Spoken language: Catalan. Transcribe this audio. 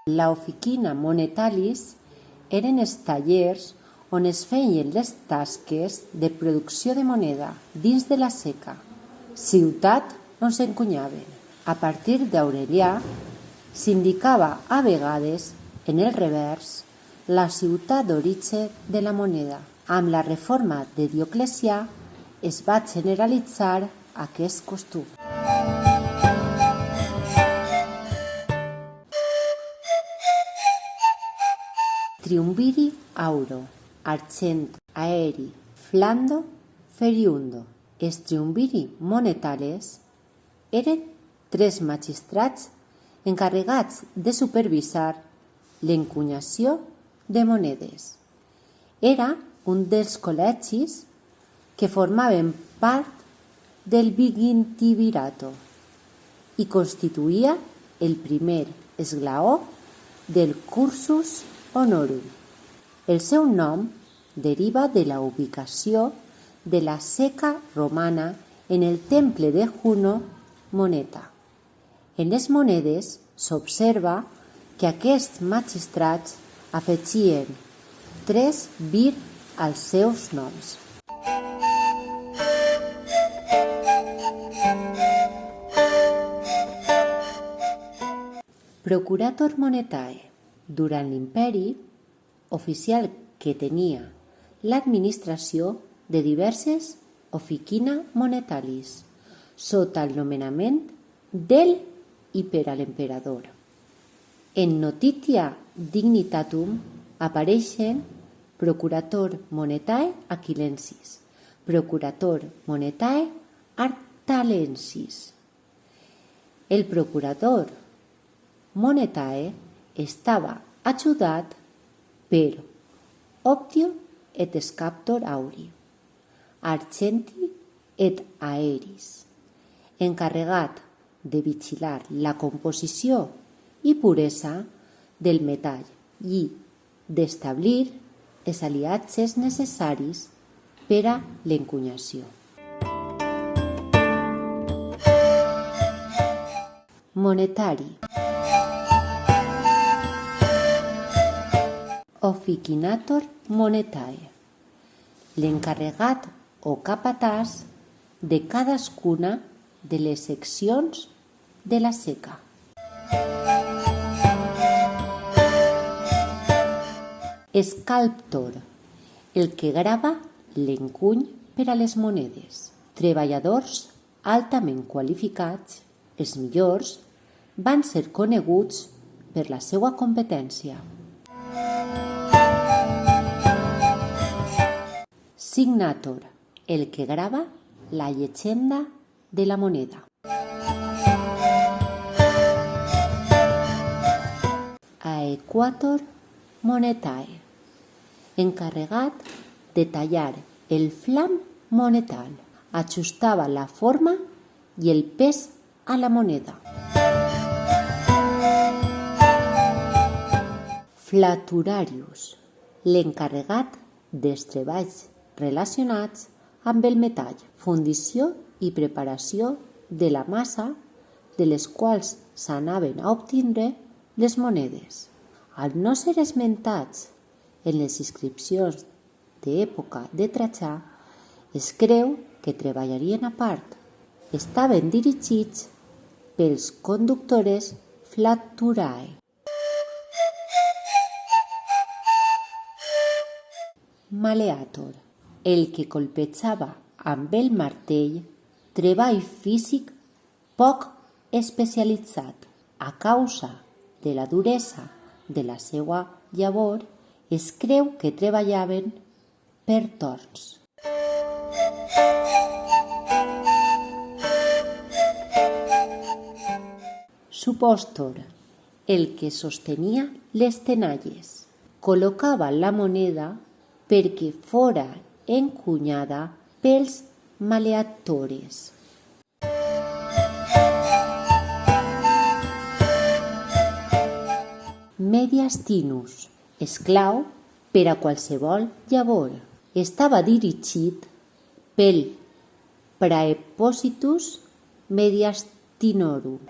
La oficina monetalis eren els tallers on es feien les tasques de producció de moneda dins de la Seca, ciutat on s'encunyaven. A partir d'Aurelià s'indicava a vegades en el revers la ciutat d'origen de la moneda. Amb la reforma de Dioclecià es va generalitzar aquest costum. Triumviri auro, argent aeri, flando, feriundo. Els triumviri monetales eren 3 magistrats encarregats de supervisar l'encunyació de monedes. Era un dels col·legis que formaven part del vigintivirato i constituïa el primer esglaó del cursus honorum. El seu nom deriva de la ubicació de la Seca romana en el temple de Juno Moneta. En les monedes s'observa que aquests magistrats afegien 3 vir als seus noms. Procurator monetae. Durant l'imperi, oficial que tenia l'administració de diverses oficina monetalis, sota el nomenament del i per a l'emperador. En Notitia Dignitatum apareixen Procurator monetae aquilensis, Procurator monetae artalensis. El procurador monetae estava ajudat per Optio et Sceptor Auri, Argenti et Aeris, encarregat de vigilar la composició i puresa del metall i d'establir els aliatges necessaris per a l'encunyació. Monetari. Officinator monetae. L'encarregat o capatàs de cadascuna de les seccions de la Seca. Escalptor, el que grava l'encuny per a les monedes. Treballadors altament qualificats, els millors, van ser coneguts per la seva competència. Signator, el que grava la llegenda de la moneda. Aequator monetae, encarregat de tallar el flam monetal, ajustava la forma i el pes a la moneda. Flaturarius, l'encarregat dels treballs relacionats amb el metall, fundició i preparació de la massa de les quals s'anaven a obtindre les monedes. Al no ser esmentats en les inscripcions d'època de Trajà, es creu que treballarien a part. Estaven dirigits pels conductores flaturae. Maleator, el que colpejava amb el martell, treball físic poc especialitzat. A causa de la duresa de la seva llavor, es creu que treballaven per torns. Supòstor, el que sostenia les tenalles. Col·locava la moneda perquè fora encunyada pels maleatores. Mediastinus, esclau per a qualsevol llavor. Estava dirigit pel Praepositus Mediastinorum.